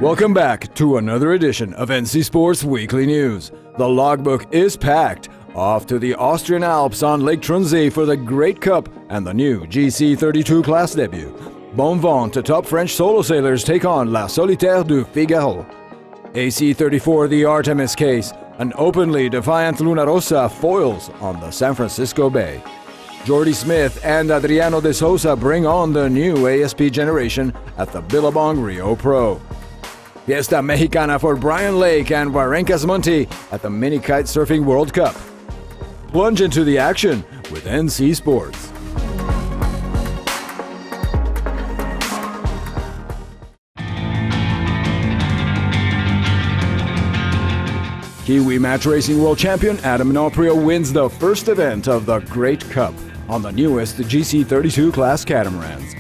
Welcome back to another edition of NC Sports Weekly News. The logbook is packed. Off to the Austrian Alps on Lake Trunzé for the Great Cup and the new GC32 class debut. Bon vent to top French solo sailors take on La Solitaire du Figarò. AC-34 the Artemis case. An openly defiant Rossa foils on the San Francisco Bay. Jordy Smith and Adriano de Souza bring on the new ASP generation at the Billabong Rio Pro. Fiesta Mexicana for Brian Lake and Barrancas Monte at the Mini Kite Surfing World Cup. Plunge into the action with NC Sports. Kiwi match racing world champion Adam Minoprio wins the first event of the Great Cup on the newest GC32 class catamarans.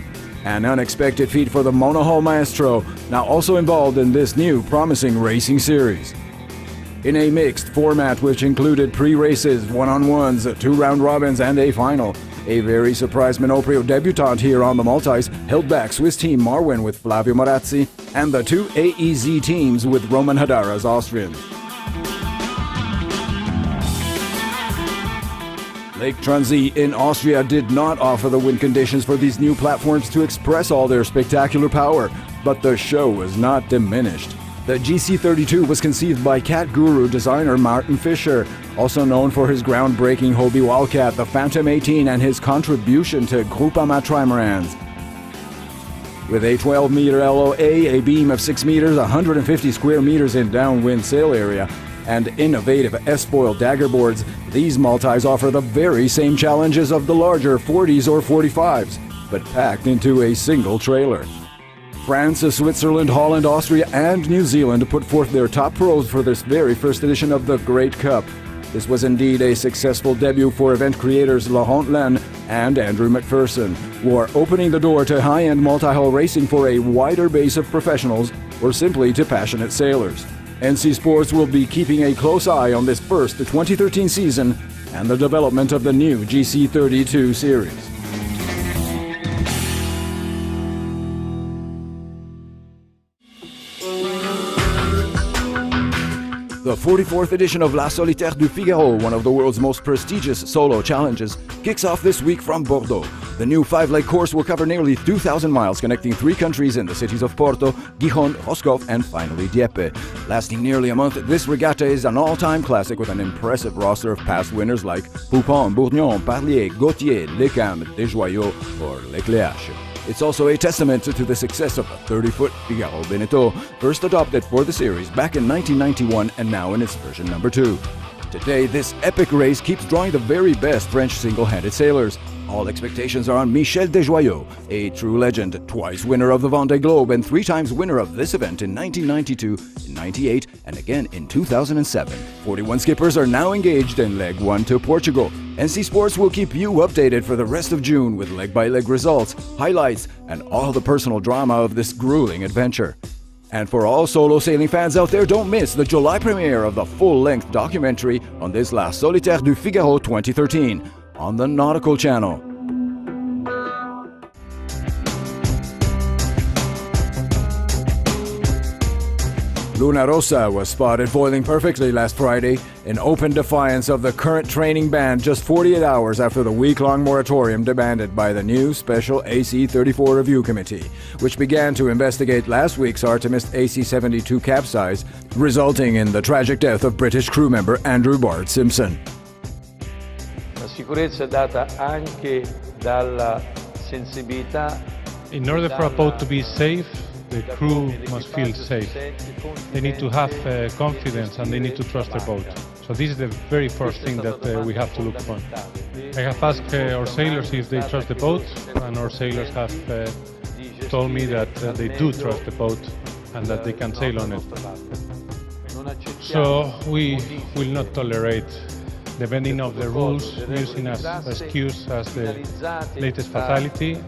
An unexpected feat for the monohull maestro, now also involved in this new promising racing series. In a mixed format which included pre-races, one-on-ones, 2 round robins and a final, a very surprised Minoprio debutant here on the multis held back Swiss team Marwin with Flavio Marazzi and the 2 AEZ teams with Roman Hadara's Austrians. Lake Trunzé in Austria did not offer the wind conditions for these new platforms to express all their spectacular power, but the show was not diminished. The GC32 was conceived by cat guru designer Martin Fischer, also known for his groundbreaking Hobie Wildcat, the Phantom 18, and his contribution to Groupama trimarans. With a 12-meter LOA, a beam of 6 meters, 150 square meters in downwind sail area, and innovative S-foil dagger boards, these multis offer the very same challenges of the larger 40s or 45s, but packed into a single trailer. France, Switzerland, Holland, Austria, and New Zealand put forth their top pros for this very first edition of the Great Cup. This was indeed a successful debut for event creators Laurent Len and Andrew McPherson, who are opening the door to high-end multi-hull racing for a wider base of professionals or simply to passionate sailors. NC Sports will be keeping a close eye on this first 2013 season and the development of the new GC32 series. The 44th edition of La Solitaire du Figarò, one of the world's most prestigious solo challenges, kicks off this week from Bordeaux. The new 5-leg course will cover nearly 2,000 miles connecting 3 countries in the cities of Porto, Gijón, Roscoff, and finally Dieppe. Lasting nearly a month, this regatta is an all-time classic with an impressive roster of past winners like Poupon, Bourgnon, Parlier, Gauthier, Lecam, Desjoyeaux, or Lecléache. It's also a testament to the success of the 30-foot Figaro Beneteau, first adopted for the series back in 1991 and now in its version number 2. Today, this epic race keeps drawing the very best French single-handed sailors. All expectations are on Michel Desjoyeaux, a true legend, twice winner of the Vendée Globe and 3 times winner of this event in 1992, in 98, and again in 2007. 41 skippers are now engaged in Leg 1 to Portugal. NC Sports will keep you updated for the rest of June with leg-by-leg results, highlights, and all the personal drama of this grueling adventure. And for all solo sailing fans out there, don't miss the July premiere of the full-length documentary on this La Solitaire du Figarò 2013 on the Nautical channel. Luna Rossa was spotted foiling perfectly last Friday in open defiance of the current training ban just 48 hours after the week-long moratorium demanded by the new special AC-34 review committee, which began to investigate last week's Artemis AC-72 capsize, resulting in the tragic death of British crew member Andrew Bart Simpson. La sicurezza è data anche dalla sensibilità. In order for a boat to be safe, the crew must feel safe. They need to have confidence and they need to trust their boat. So this is the very first thing that we have to look for. I have asked our sailors if they trust the boat, and our sailors have told me that they do trust the boat and that they can sail on it. So we will not tolerate the bending of the rules using as excuse as the latest fatality,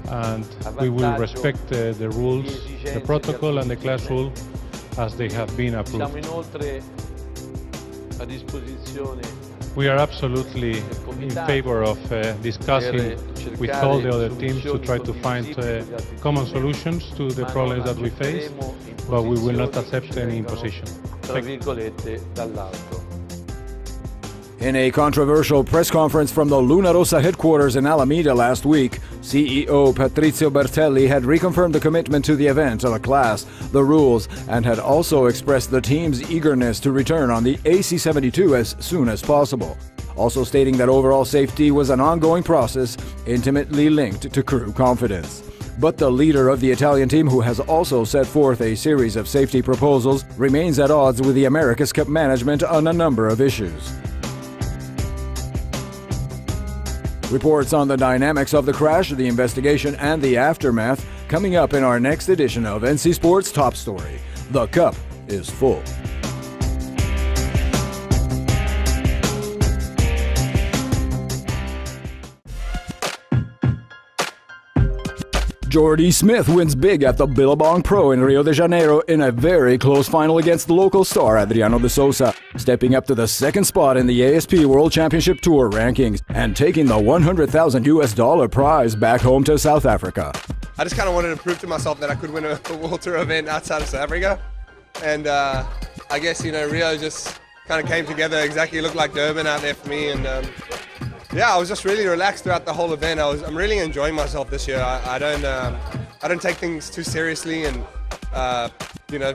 and we will respect the rules, the protocol and the class rule as they have been approved. We are absolutely in favor of discussing with all the other teams to try to find common solutions to the problems that we face, but we will not accept any imposition. In a controversial press conference from the Luna Rossa headquarters in Alameda last week, CEO Patrizio Bertelli had reconfirmed the commitment to the event, the class, the rules, and had also expressed the team's eagerness to return on the AC-72 as soon as possible, also stating that overall safety was an ongoing process intimately linked to crew confidence. But the leader of the Italian team, who has also set forth a series of safety proposals, remains at odds with the America's Cup management on a number of issues. Reports on the dynamics of the crash, the investigation, and the aftermath coming up in our next edition of NC Sports Top Story. The Cup is full. Jordy Smith wins big at the Billabong Pro in Rio de Janeiro in a very close final against the local star Adriano de Souza, stepping up to the second spot in the ASP World Championship Tour rankings and taking the $100,000 prize back home to South Africa. I just kind of wanted to prove to myself that I could win a World Tour event outside of South Africa, and I guess, you know, Rio just kind of came together exactly. It looked like Durban out there for me, and yeah, I was just really relaxed throughout the whole event. I'm really enjoying myself this year. I don't take things too seriously, and you know,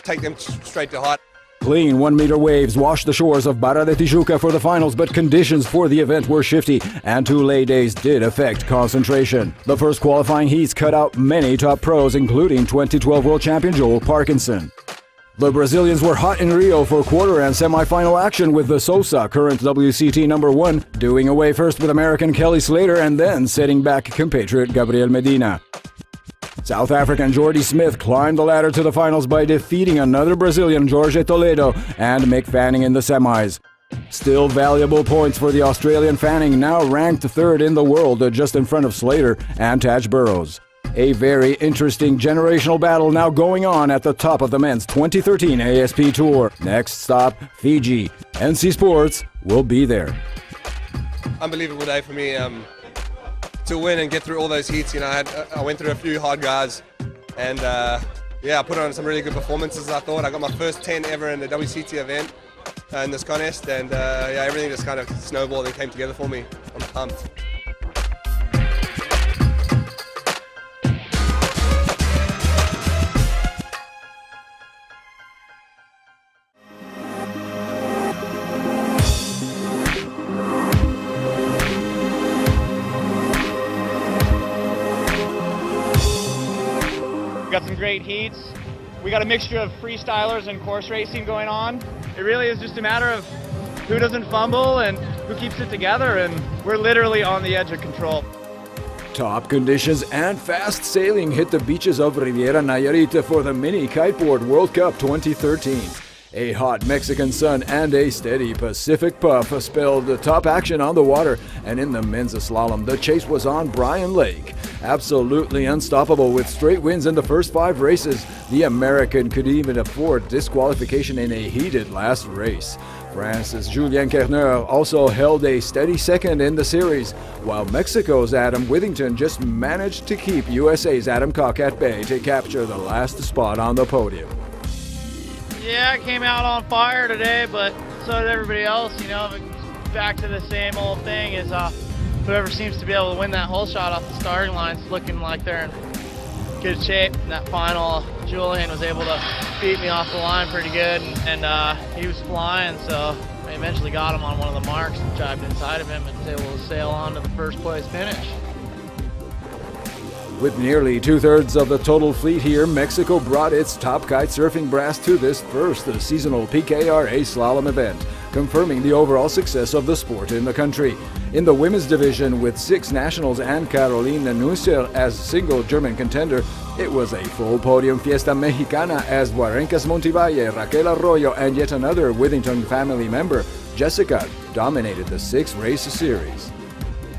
take them straight to heart. Clean 1-meter waves washed the shores of Barra de Tijuca for the finals, but conditions for the event were shifty, and 2 lay days did affect concentration. The first qualifying heats cut out many top pros, including 2012 world champion Joel Parkinson. The Brazilians were hot in Rio for quarter and semi-final action, with the Sousa, current WCT number 1, doing away first with American Kelly Slater and then setting back compatriot Gabriel Medina. South African Jordy Smith climbed the ladder to the finals by defeating another Brazilian, Jorge Toledo, and Mick Fanning in the semis. Still valuable points for the Australian Fanning, now ranked 3rd in the world, just in front of Slater and Taj Burrows. A very interesting generational battle now going on at the top of the men's 2013 ASP Tour. Next stop, Fiji. NC Sports will be there. Unbelievable day for me to win and get through all those heats. You know, I went through a few hard guys, and yeah, I put on some really good performances. I thought I got my first 10 ever in the WCT event in this contest, and yeah, everything just kind of snowballed and came together for me. I'm pumped. Got some great heats. We got a mixture of freestylers and course racing going on. It really is just a matter of who doesn't fumble and who keeps it together, and we're literally on the edge of control. Top conditions and fast sailing hit the beaches of Riviera Nayarit for the Mini Kiteboard World Cup 2013. A hot Mexican sun and a steady Pacific puff spelled top action on the water, and in the men's slalom, the chase was on Bryan Lake. Absolutely unstoppable with straight wins in the first 5 races, the American could even afford disqualification in a heated last race. France's Julien Kerneur also held a steady second in the series, while Mexico's Adam Withington just managed to keep USA's Adam Koch at bay to capture the last spot on the podium. Yeah, I came out on fire today, but so did everybody else. You know, back to the same old thing is whoever seems to be able to win that hole shot off the starting line is looking like they're in good shape. In that final, Julian was able to beat me off the line pretty good, and he was flying, so I eventually got him on one of the marks and jibed inside of him and was able to sail on to the first place finish. With nearly 2/3 of the total fleet here, Mexico brought its top kite surfing brass to this first seasonal PKRA slalom event, confirming the overall success of the sport in the country. In the women's division, with 6 nationals and Caroline Nusser as single German contender, it was a full podium fiesta mexicana as Guarencas Montevalle, Raquel Arroyo, and yet another Withington family member, Jessica, dominated the 6-race series.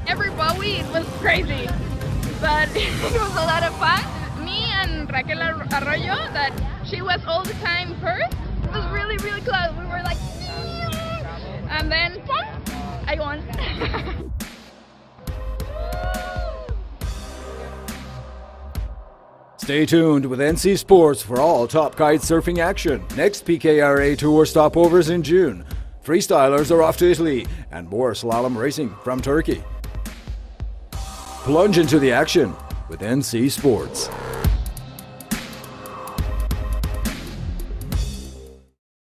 Every Bowie was crazy, but it was a lot of fun. Me and Raquel Arroyo, that she was all the time first, it was really, really close. We were like, and then I won. Stay tuned with NC Sports for all top kite surfing action. Next PKRA Tour stopovers in June. Freestylers are off to Italy and more slalom racing from Turkey. Plunge into the action with NC Sports.